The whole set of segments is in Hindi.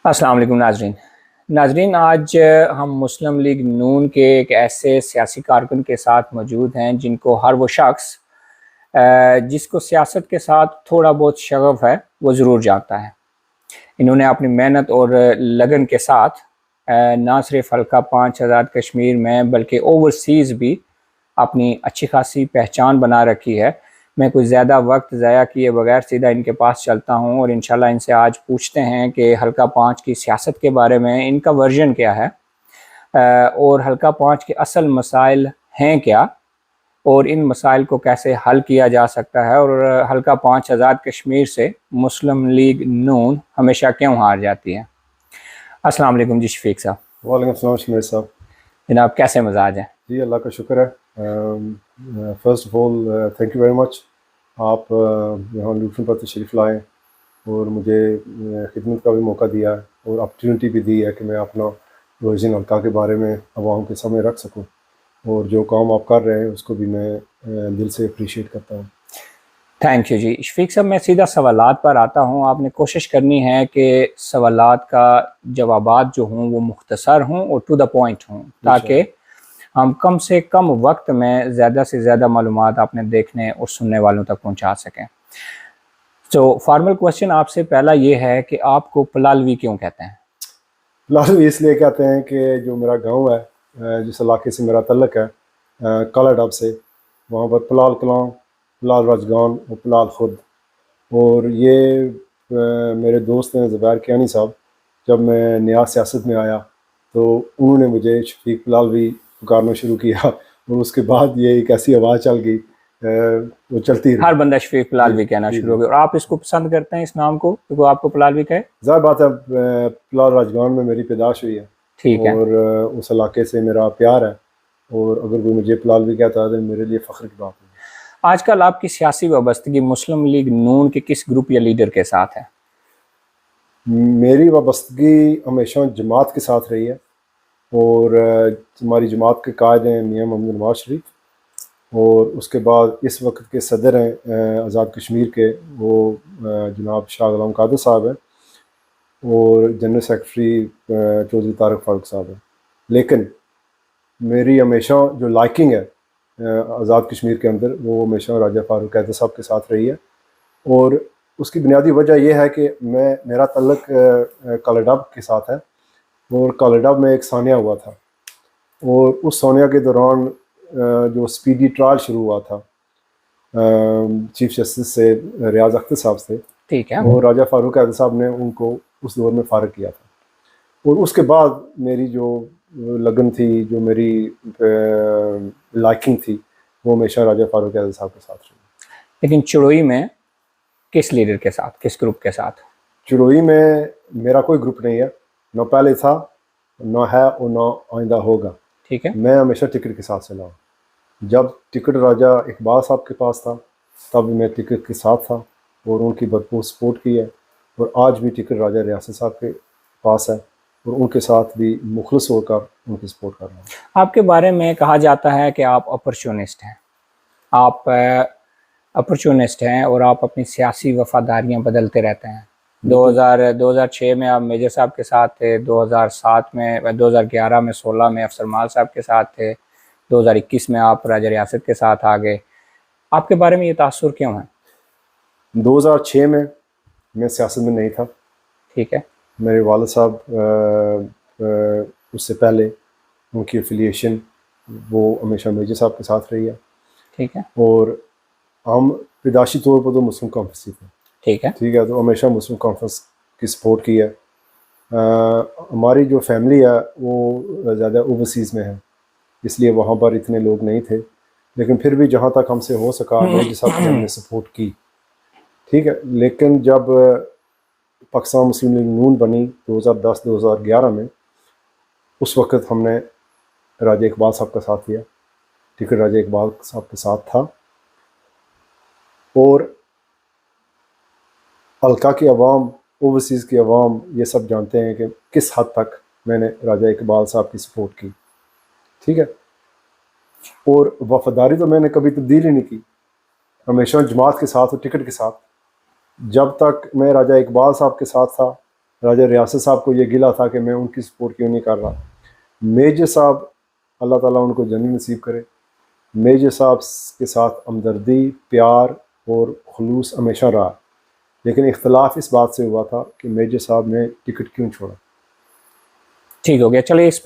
अस्सलाम वालेकुम नाजरीन। नाजरीन, आज हम मुस्लिम लीग नून के एक ऐसे सियासी कारकुन के साथ मौजूद हैं जिनको हर वो शख्स जिसको सियासत के साथ थोड़ा बहुत शगफ है वो ज़रूर जानता है। इन्होंने अपनी मेहनत और लगन के साथ ना सिर्फ हल्का 5 आज़ाद कश्मीर में बल्कि ओवरसीज़ भी अपनी अच्छी खासी पहचान बना रखी है। मैं कुछ ज़्यादा वक्त ज़ाया किए बगैर सीधा इनके पास चलता हूँ और इंशाल्लाह इनसे आज पूछते हैं कि हल्का 5 की सियासत के बारे में इनका वर्जन क्या है, और हल्का 5 के असल मसाइल हैं क्या, और इन मसाइल को कैसे हल किया जा सकता है, और हल्का 5 आज़ाद कश्मीर से मुस्लिम लीग नून हमेशा क्यों हार जाती है। अस्सलाम वालेकुम जी शफीक साहब। वालेकुम सलाम शमीर साहब। जनाब कैसे मजाज हैं? जी अल्लाह का शुक्र है। First of all thank you very much. आप यहाँ लूटन पर तशरीफ़ लाएँ और मुझे खिदमत का भी मौका दिया है और अपॉर्चुनिटी भी दी है कि मैं अपना वर्जन हल्का के बारे में आवाम के सामने रख सकूँ, और जो काम आप कर रहे हैं उसको भी मैं दिल से अप्रिशिएट करता हूँ। थैंक यू जी शफीक साहब। मैं सीधा सवालात पर आता हूँ। आपने कोशिश करनी है कि सवालात का जवाबात जो हों वो मुख्तसर हों और टू द पॉइंट हों, ताकि हम कम से कम वक्त में ज़्यादा से ज़्यादा मालूमात आपने देखने और सुनने वालों तक पहुँचा सकें। तो फॉर्मल क्वेश्चन आपसे पहला ये है कि आपको पलालवी क्यों कहते हैं? फिलहाल इसलिए कहते हैं कि जो मेरा गांव है, जिस इलाके से मेरा तल्लक है, काला डब से, वहाँ पर पलाल कलां, पलाल रजगान और पलाल खुद। और ये मेरे दोस्त हैं ज़ुबैर कियानी साहब, जब मैं नया सियासत में आया तो उन्होंने मुझे शफीक पलालवी पुकारना शुरू किया, और उसके बाद ये एक ऐसी आवाज़ चल गई, वो चलती रही। हर बंदा शफीक जी पलालवी कहना जी शुरू हो जी। गया और आप इसको पसंद करते हैं इस नाम को, क्योंकि आपको पलालवी कहे? ज़ाहिर बात है, पलाल राजगान में मेरी पैदाश हुई है ठीक है। और उस इलाके से मेरा प्यार है, और अगर कोई मुझे पलालवी कहता है तो मेरे लिए फ़ख्र की बात है। आजकल आपकी सियासी वाबस्तगी मुस्लिम लीग नून के किस ग्रुप या लीडर के साथ है? मेरी वाबस्तगी हमेशा जमात के साथ रही है, और हमारी जमात के कायद हैं मियाँ मोहम्मद नवाज शरीफ, और उसके बाद इस वक्त के सदर हैं आज़ाद कश्मीर के, वो जनाब शाह गुलाम कादर साहब हैं, और जनरल सेक्रेटरी चौधरी तारक फारूक साहब हैं। लेकिन मेरी हमेशा जो लाइकिंग है आज़ाद कश्मीर के अंदर, वो हमेशा राजा फारूक हैदर साहब के साथ रही है, और उसकी बुनियादी वजह यह है कि मेरा तल्लक कालाडब के साथ है, और कालाडब में एक सानिया हुआ था, और उस सानिया के दौरान जो स्पीडी ट्रायल शुरू हुआ था चीफ जस्टिस से रियाज अख्तर साहब से, ठीक है। और राजा फारूक हैदर साहब ने उनको उस दौर में फ़ारिग किया था। और उसके बाद मेरी जो लगन थी, जो मेरी लाइकिंग थी, वो हमेशा राजा फारूक हैदर साहब के साथ रही। लेकिन चुड़ोई में किस लीडर के साथ, किस ग्रुप के साथ? चुड़ोई में मेरा कोई ग्रुप नहीं है, ना पहले था, ना है और ना आइंदा होगा। ठीक है। मैं हमेशा टिकट के साथ चला हूँ। जब टिकट राजा इकबाल साहब के पास था तब मैं टिकट के साथ था और उनकी भरपूर सपोर्ट की है, और आज भी टिकट राजा रियासत साहब के पास है और उनके साथ भी मुखलिस होकर उनकी सपोर्ट कर रहा हूँ। आपके बारे में कहा जाता है कि आप अपॉर्चुनिस्ट हैं। आप अपॉर्चुनिस्ट हैं और आप अपनी सियासी वफादारियां बदलते रहते हैं। 2006 में आप मेजर साहब के साथ थे, 2007 में, 2011 में, 16 में अफसर माल साहब के साथ थे, 2021 में आप राजा रियासत के साथ आ गए। आपके बारे में ये तासुर क्यों है? 2006 में मैं सियासत में नहीं था। ठीक है। मेरे वालिद साहब उससे पहले उनकी एफिलिएशन वो हमेशा मेजर साहब के साथ रही है। ठीक है। और हम पैदाशी तौर पर तो मुस्लिम कॉन्फ्रेंस थे। ठीक है। ठीक है, तो हमेशा मुस्लिम कॉन्फ्रेंस की सपोर्ट की है। हमारी जो फैमिली है वो ज़्यादा ओवरसीज़ में है, इसलिए वहाँ पर इतने लोग नहीं थे, लेकिन फिर भी जहाँ तक हमसे हो सका मेजर साहब की हमने सपोर्ट की। ठीक है, लेकिन जब पाकिस्तान मुस्लिम लीग नून बनी 2010-2011 में, उस वक़्त हमने राजा इकबाल साहब का साथ दिया, टिकट राजा इकबाल साहब के साथ था, और हल्का की आवाम, ओवरसीज़ की आवाम ये सब जानते हैं कि किस हद तक मैंने राजा इकबाल साहब की सपोर्ट की। ठीक है, और वफादारी तो मैंने कभी तब्दील ही नहीं की, हमेशा जमात के साथ और टिकट के साथ। जब तक मैं राजा इकबाल साहब के साथ था राजा रियासत साहब को ये गिला था कि मैं उनकी सपोर्ट क्यों नहीं कर रहा। मेजर साहब, अल्लाह ताला उनको जन्नत नसीब करे, मेजर साहब के साथ हमदर्दी, प्यार और खुलूस हमेशा रहा, लेकिन इख्तलाफ इस बात से हुआ था कि मेजर साहब ने टिकट क्यों छोड़ा। ठीक हो गया, चलिए इस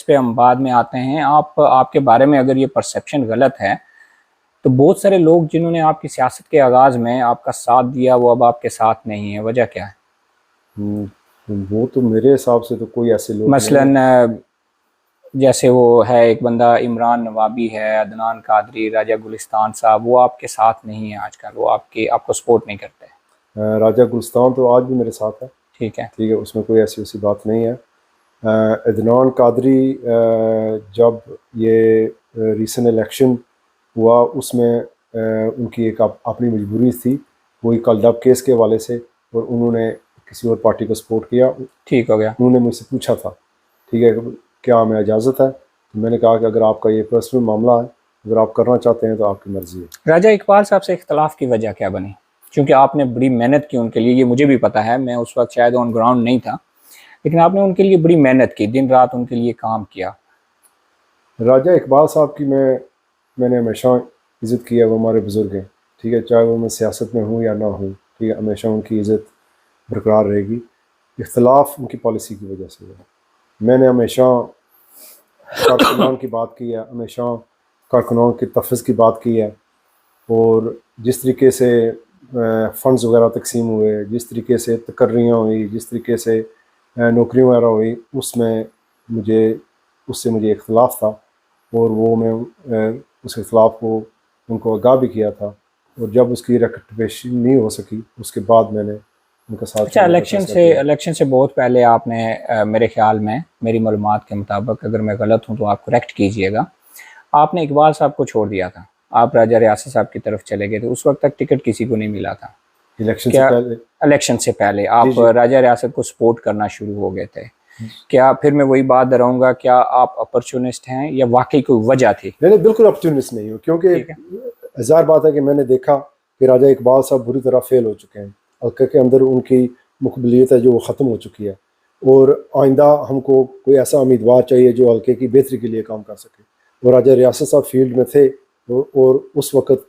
पे हम बाद में आते हैं। आपके बारे में अगर ये परसेप्शन गलत है तो बहुत सारे लोग जिन्होंने आपकी सियासत के आगाज़ में आपका साथ दिया वो अब आपके साथ नहीं है, वजह क्या है? वो तो मेरे हिसाब से तो कोई ऐसे लोग मसलन जैसे वो है एक बंदा इमरान नवाबी है, अदनान कादरी, राजा गुलिस्तान साहब, वो आपके साथ नहीं है आजकल, वो आपको सपोर्ट नहीं करते। राजा गुलिस्तान तो आज भी मेरे साथ है, ठीक है, उसमें कोई ऐसी बात नहीं है। अदनान कादरी जब ये रीसेंट इलेक्शन हुआ उसमें उनकी एक अपनी मजबूरी थी, वही कलडब केस के हवाले से, और उन्होंने किसी और पार्टी को सपोर्ट किया। ठीक हो गया। उन्होंने मुझसे पूछा था, ठीक है, क्या हमें इजाज़त है, तो मैंने कहा कि अगर आपका ये पर्सनल मामला है, अगर आप करना चाहते हैं तो आपकी मर्ज़ी है। राजा इकबाल साहब से इख्तलाफ की वजह क्या बनी? क्योंकि आपने बड़ी मेहनत की उनके लिए, ये मुझे भी पता है, मैं उस वक्त शायद ऑन ग्राउंड नहीं था, लेकिन आपने उनके लिए बड़ी मेहनत की, दिन रात उनके लिए काम किया। राजा इकबाल साहब की मैंने हमेशा इज़्ज़त की है, वो हमारे बुज़ुर्ग हैं, ठीक है, चाहे वो मैं सियासत में हूँ या ना हूँ, ठीक है, हमेशा उनकी इज़्ज़त बरकरार रहेगी। इख्तलाफ उनकी पॉलिसी की वजह से है। मैंने हमेशा कारकुनान की बात की है, हमेशा कारकुनान के तफ़्ज़ की बात की है, और जिस तरीके से फ़ंड्स वगैरह तकसीम हुए, जिस तरीके से तकर्रियाँ हुई, जिस तरीके से नौकरियाँ वगैरह हुई, उससे मुझे इख्तलाफ था, और वो मैं उस इख्तलाफ को उनको आगाह भी किया था, और जब उसकी रेक्टिफिकेशन नहीं हो सकी उसके बाद मैंने उनका साथ। अच्छा, इलेक्शन से बहुत पहले आपने मेरे ख्याल में, मेरी मालूमात के मुताबिक, अगर मैं गलत हूँ तो आप करेक्ट कीजिएगा, आपने इकबाल साहब को छोड़ दिया था, आप राजा रियासत साहब की तरफ चले गए थे। उस वक्त तक टिकट किसी को नहीं मिला था। इलेक्शन से पहले आप राजा रियासत को सपोर्ट करना शुरू हो गए थे। क्या फिर मैं वही बात दोहराऊंगा, क्या आप अपॉर्चुनिस्ट हैं या वाकई कोई वजह थी? नहीं, बिल्कुल अपॉर्चुनिस्ट नहीं हूँ, क्योंकि हजार बात है कि मैंने देखा कि राजा इकबाल साहब बुरी तरह फेल हो चुके हैं, हल्के के अंदर उनकी मुकबलियत है जो ख़त्म हो चुकी है, और आइंदा हमको कोई ऐसा उम्मीदवार चाहिए जो हल्के की बेहतरी के लिए काम कर सके। और राजा रियासत साहब फील्ड में थे, और उस वक़्त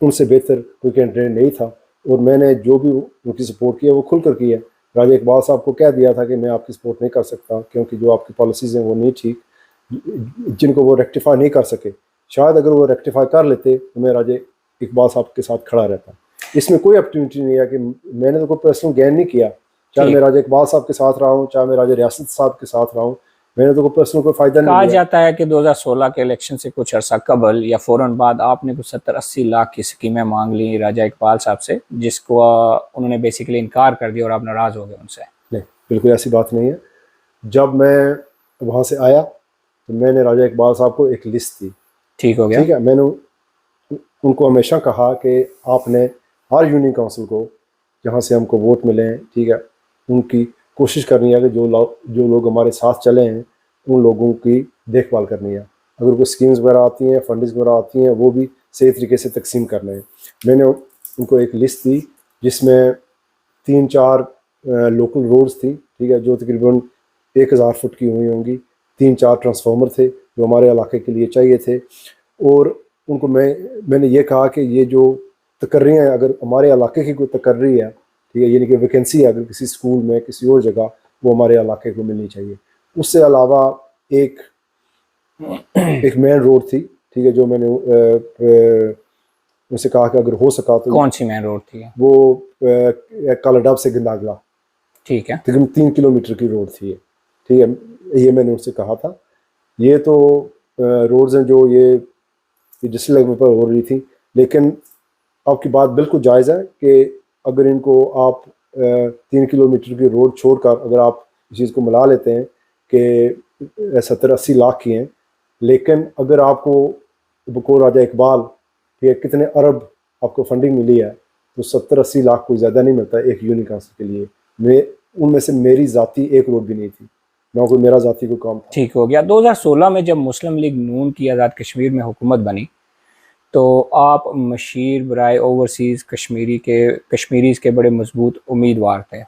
उनसे बेहतर कोई कैंडिडेट नहीं था, और मैंने जो भी उनकी सपोर्ट किया वो खुलकर किया। राजा इकबाल साहब को कह दिया था कि मैं आपकी सपोर्ट नहीं कर सकता, क्योंकि जो आपकी पॉलिसीज़ हैं वो नहीं ठीक, जिनको वो रेक्टिफाई नहीं कर सके। शायद अगर वो रेक्टिफाई कर लेते तो मैं राजा इकबाल साहब के साथ खड़ा रहता। इसमें कोई अपॉर्चुनिटी नहीं है कि मैंने तो कोई पर्सनल गेन नहीं किया, चाहे मैं राजा इकबाल साहब के साथ रहा हूँ, चाहे मैं राजा रियासत साहब के साथ रहा हूँ, मैंने तो कोई पर्सनल कोई फ़ायदा नहीं लिया। कहा जाता है कि 2016 के इलेक्शन से कुछ अर्सा कबल या फ़ौरन बाद आपने कुछ 70-80 लाख की स्कीमें मांग ली राजा इकबाल साहब से, जिसको उन्होंने बेसिकली इनकार कर दिया और आप नाराज़ हो गए उनसे। नहीं, बिल्कुल ऐसी बात नहीं है। जब मैं वहाँ से आया तो मैंने राजा इकबाल साहब को एक लिस्ट दी। ठीक हो गया। ठीक है, मैंने उनको हमेशा कहा कि आपने हर यूनियन काउंसिल को जहाँ से हमको वोट मिले हैं, ठीक है, उनकी कोशिश करनी है कि जो लोग हमारे साथ चले हैं उन लोगों की देखभाल करनी है। अगर कोई स्कीम्स वगैरह आती हैं, फंडिंग्स वगैरह आती हैं, वो भी सही तरीके से तकसीम करना है। मैंने उनको एक लिस्ट दी जिसमें 3-4 लोकल रोड्स थी, ठीक है, जो तकरीबन 1000 फुट की हुई होंगी, 3-4 ट्रांसफार्मर थे जो हमारे इलाके के लिए चाहिए थे, और उनको मैंने ये कहा कि ये जो तकर्रियाँ हैं, अगर हमारे इलाके की कोई तकर्री है, ठीक है, यानी कि वैकेंसी है अगर किसी स्कूल में, किसी और जगह, वो हमारे इलाके को मिलनी चाहिए। उससे अलावा एक मेन रोड थी, ठीक है, जो मैंने उनसे कहा कि अगर हो सका तो। कौन सी मेन रोड थी? वो कालाडब से गंदागला, ठीक है, तकरीबन 3 किलोमीटर की रोड थी, ठीक है, ये मैंने उनसे कहा था। ये तो रोड्स हैं जो ये डिस्ट्रिक्ट लेवल पर हो रही थी, लेकिन आपकी बात बिल्कुल जायज़ है कि अगर इनको आप 3 किलोमीटर की रोड छोड़कर अगर आप इस चीज़ को मिला लेते हैं कि 70-80 लाख की हैं, लेकिन अगर आपको बकौल राजा इकबाल के कितने अरब आपको फंडिंग मिली है, तो 70-80 लाख कोई ज़्यादा नहीं मिलता एक यूनियन काउंसिल के लिए। उनमें से मेरी ज़ाती एक रोड भी नहीं थी, ना कोई मेरा ज़ाती कोई काम था। ठीक हो गया। 2016 में जब मुस्लिम लीग नून की आज़ाद कश्मीर में हुकूमत बनी तो आप मशीर बराए ओवरसीज़ कश्मीरीज़ के बड़े मजबूत उम्मीदवार थे।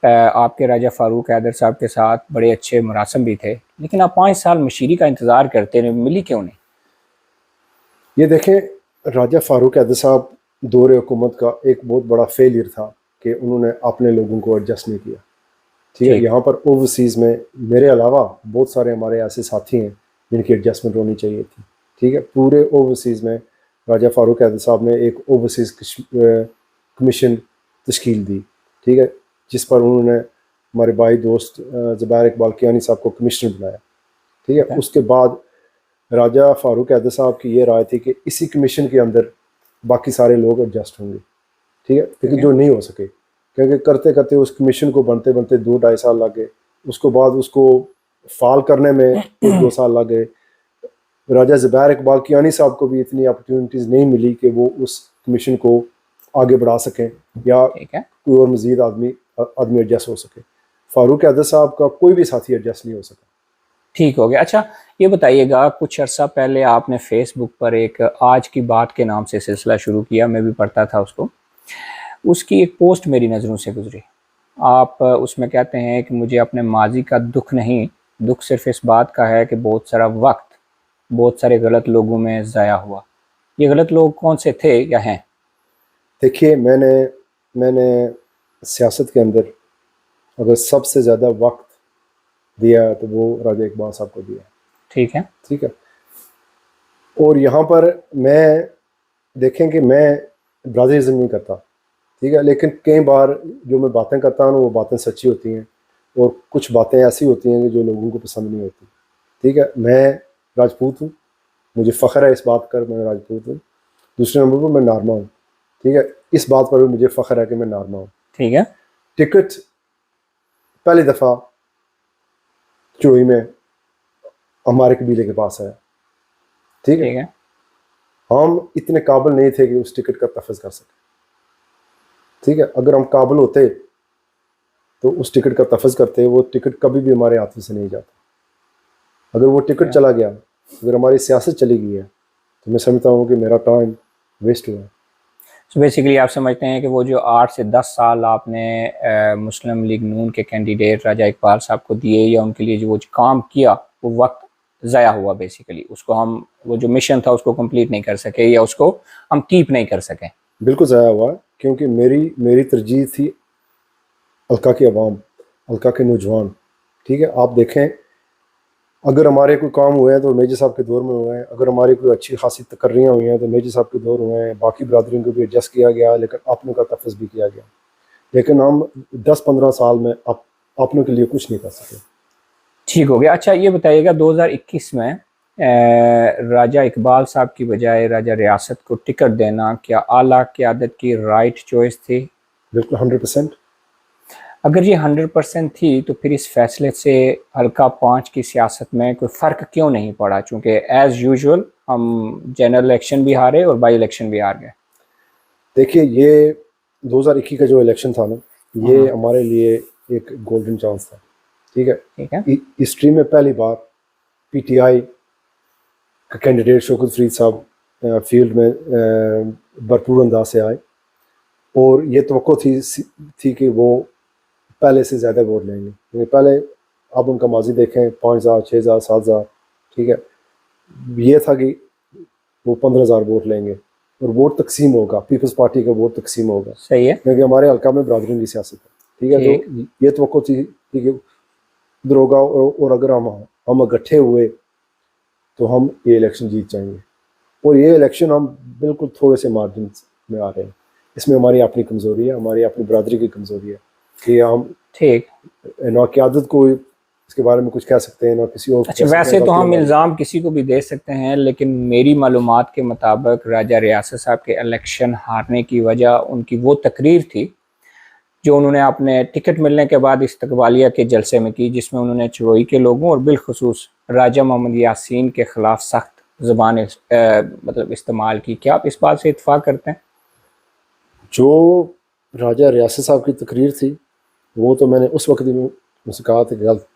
आपके राजा फारूक हैदर साहब के साथ बड़े अच्छे मरासम भी थे, लेकिन आप 5 साल मशीरी का इंतज़ार करते रहे, मिली क्यों नहीं? ये देखें, राजा फारूक हैदर साहब दौरे हुकूमत का एक बहुत बड़ा फेलियर था कि उन्होंने अपने लोगों को एडजस्ट नहीं किया। ठीक है, ठीक। यहाँ पर ओवरसीज़ में मेरे अलावा बहुत सारे हमारे ऐसे साथी हैं जिनकी एडजस्टमेंट होनी चाहिए थी। ठीक है, पूरे ओवरसीज़ में राजा फारूक हैदर साहब ने एक ओवरसीज़ कमीशन तश्कील दी। ठीक है, जिस पर उन्होंने हमारे भाई दोस्त ज़ुबैर इकबाल कियानी साहब को कमिश्नर बनाया। ठीक है, उसके बाद राजा फारूक हैदर साहब की ये राय थी कि इसी कमीशन के अंदर बाकी सारे लोग एडजस्ट होंगे। ठीक है, लेकिन जो नहीं हो सके, क्योंकि करते करते उस कमीशन को बनते बनते 2-2.5 साल लग गए। उसके बाद उसको फाल करने में 1-2 साल लग गए। राजा ज़ुबैर इकबाल कियानी साहब को भी इतनी अपॉर्चुनिटीज़ नहीं मिली कि वो उस कमीशन को आगे बढ़ा सकें या कोई और मज़ीद आदमी एडजस्ट हो सके। फारूक हैदर साहब का कोई भी साथी एडजस्ट नहीं हो सका। ठीक हो गया। अच्छा, ये बताइएगा, कुछ अर्सा पहले आपने फेसबुक पर एक आज की बात के नाम से सिलसिला शुरू किया, मैं भी पढ़ता था उसको। उसकी एक पोस्ट मेरी नज़रों से गुजरी। आप उसमें कहते हैं कि मुझे अपने माजी का दुख नहीं, दुख सिर्फ इस बात का है कि बहुत सारा वक्त बहुत सारे गलत लोगों में ज़ाया हुआ। ये गलत लोग कौन से थे या हैं? देखिए, मैंने सियासत के अंदर अगर सबसे ज़्यादा वक्त दिया है तो वो राजा इकबाल साहब को दिया है। ठीक है। ठीक है, और यहाँ पर मैं देखें कि मैं ब्रादरिज्म नहीं करता। ठीक है, लेकिन कई बार जो मैं बातें करता हूँ वो बातें सच्ची होती हैं और कुछ बातें ऐसी होती हैं कि जो लोगों को पसंद नहीं होती। ठीक है, मैं राजपूत हूँ, मुझे फ़ख्र है इस बात पर मैं राजपूत हूँ। दूसरे नंबर पर मैं नारमा हूँ। ठीक है, इस बात पर भी मुझे फ़ख्र है कि मैं नारमा हूँ। ठीक है। टिकट पहली दफ़ा चोई में हमारे कबीले के पास आया। ठीक है, ठीक है। हम इतने काबिल नहीं थे कि उस टिकट का तहफ़्फ़ुज़ कर सकें। ठीक है, अगर हम काबिल होते तो उस टिकट का तहफ़्फ़ुज़ करते, वो टिकट कभी भी हमारे हाथों से नहीं जाता। अगर वो टिकट चला गया, अगर हमारी सियासत चली गई है, तो मैं समझता हूँ कि मेरा टाइम वेस्ट हुआ। तो बेसिकली आप समझते हैं कि वो जो 8 से 10 साल आपने मुस्लिम लीग नून के कैंडिडेट राजा इकबाल साहब को दिए या उनके लिए जो वो काम किया, वो वक्त ज़ाया हुआ बेसिकली। उसको हम, वो जो मिशन था उसको कंप्लीट नहीं कर सके या उसको हम कीप नहीं कर सके। बिल्कुल ज़ाया हुआ, क्योंकि मेरी तरजीह थी हल्का की आवाम, हल्का के नौजवान। ठीक है, आप देखें, अगर हमारे कोई काम हुए हैं तो मेजर साहब के दौर में हुए हैं, अगर हमारी कोई अच्छी खासी तकर्रियाँ हुई हैं तो मेजर साहब के दौर हुए हैं। बाकी बरादरियों को भी एडजस्ट किया गया, लेकिन अपनों का तहफ़्फ़ुज़ भी किया गया। लेकिन हम 10-15 साल में अपनों के लिए कुछ नहीं कर सके। ठीक हो गया। अच्छा, ये बताइएगा, 2021 में राजा इकबाल साहब की बजाय राजा रियासत को टिकट देना क्या आला क़यादत की राइट चॉइस थी? बिल्कुल 100%। अगर ये 100% थी तो फिर इस फैसले से हल्का 5 की सियासत में कोई फ़र्क क्यों नहीं पड़ा? चूँकि एज़ यूजुअल हम जनरल इलेक्शन भी हारे और बाई इलेक्शन भी हार गए। देखिए, ये 2021 का जो इलेक्शन था ना, ये हमारे लिए एक गोल्डन चांस था। ठीक है, ठीक है। हिस्ट्री में पहली बार पीटीआई का कैंडिडेट शौकत फरीद साहब फील्ड में भरपूर अंदाज से आए और ये तवक्को थी कि वो पहले से ज़्यादा वोट लेंगे। क्योंकि पहले आप उनका माजी देखें, 5,000, 6,000, 7,000। ठीक है, ये था कि वो 15,000 वोट लेंगे और वोट तकसीम होगा, पीपल्स पार्टी का वोट तकसीम होगा। सही है। क्योंकि हमारे हल्का में बरादरी की सियासत है। ठीक है, तो ये तवक्को थी कि उधर होगा और अगर हम इकट्ठे हुए तो हम ये इलेक्शन जीत जाएंगे। और ये इलेक्शन हम बिल्कुल थोड़े से मार्जिन में आ रहे हैं। इसमें हमारी अपनी कमज़ोरी है, हमारी अपनी बरादरी की कमज़ोरी है कि हम ठीक ना क़यादत को इसके बारे में कुछ कह सकते हैं, ना किसी और। अच्छा, वैसे तो हम इल्ज़ाम किसी को भी दे सकते हैं, लेकिन मेरी मालूमात के मुताबिक राजा रियासत साहब के इलेक्शन हारने की वजह उनकी वो तकरीर थी जो उन्होंने अपने टिकट मिलने के बाद इस्तकबालिया के जलसे में की, जिसमें उन्होंने चड़ोई के लोगों और बिलखुसूस राजा मोहम्मद यासीन के ख़िलाफ़ सख्त ज़बान मतलब इस्तेमाल की। क्या आप इस बात से इत्तेफाक करते हैं? जो राजा रियासत साहब की तकरीर थी वो तो मैंने उस वक्त भी मुझसे कहा था कि गलत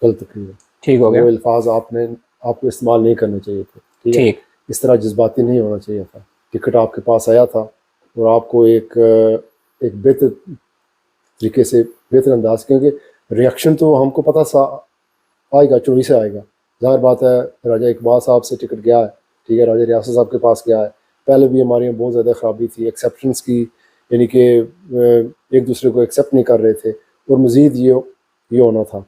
तकरीर है। ठीक हो गया। वो अल्फाज आपको इस्तेमाल नहीं करने चाहिए थे। ठीक है, इस तरह जज्बाती नहीं होना चाहिए था। टिकट आपके पास आया था और आपको एक बेहतर तरीके से, बेहतर अंदाज, क्योंकि रिएक्शन तो हमको पता सा आएगा, चोरी से आएगा। ज़ाहिर बात है, राजा इकबाल साहब से टिकट गया है, ठीक है, राजा रियासत साहब के पास गया है, पहले भी हमारे यहाँ बहुत ज़्यादा ख़राबी थी, एक्सेप्शंस की, यानी कि एक दूसरे को एक्सेप्ट नहीं कर रहे थे, और मज़ीद ये होना था।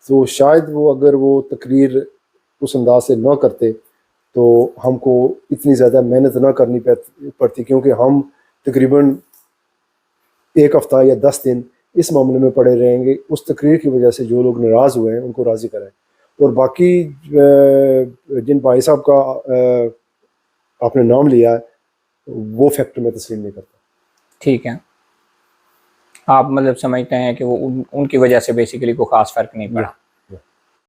तो शायद वो अगर वो तकरीर उस अंदाज से ना करते तो हमको इतनी ज़्यादा मेहनत ना करनी पड़ती, क्योंकि हम तकरीबन एक हफ़्ता या 10 दिन इस मामले में पड़े रहेंगे। उस तकरीर की वजह से जो लोग नाराज़ हुए हैं उनको राज़ी कराएं, और बाकी जिन भाई साहब का आपने नाम लिया है वो फैक्टर में तस्लीम नहीं करता। ठीक है, आप मतलब समझते हैं कि वो उनकी वजह से बेसिकली कोई ख़ास फ़र्क नहीं पड़ा।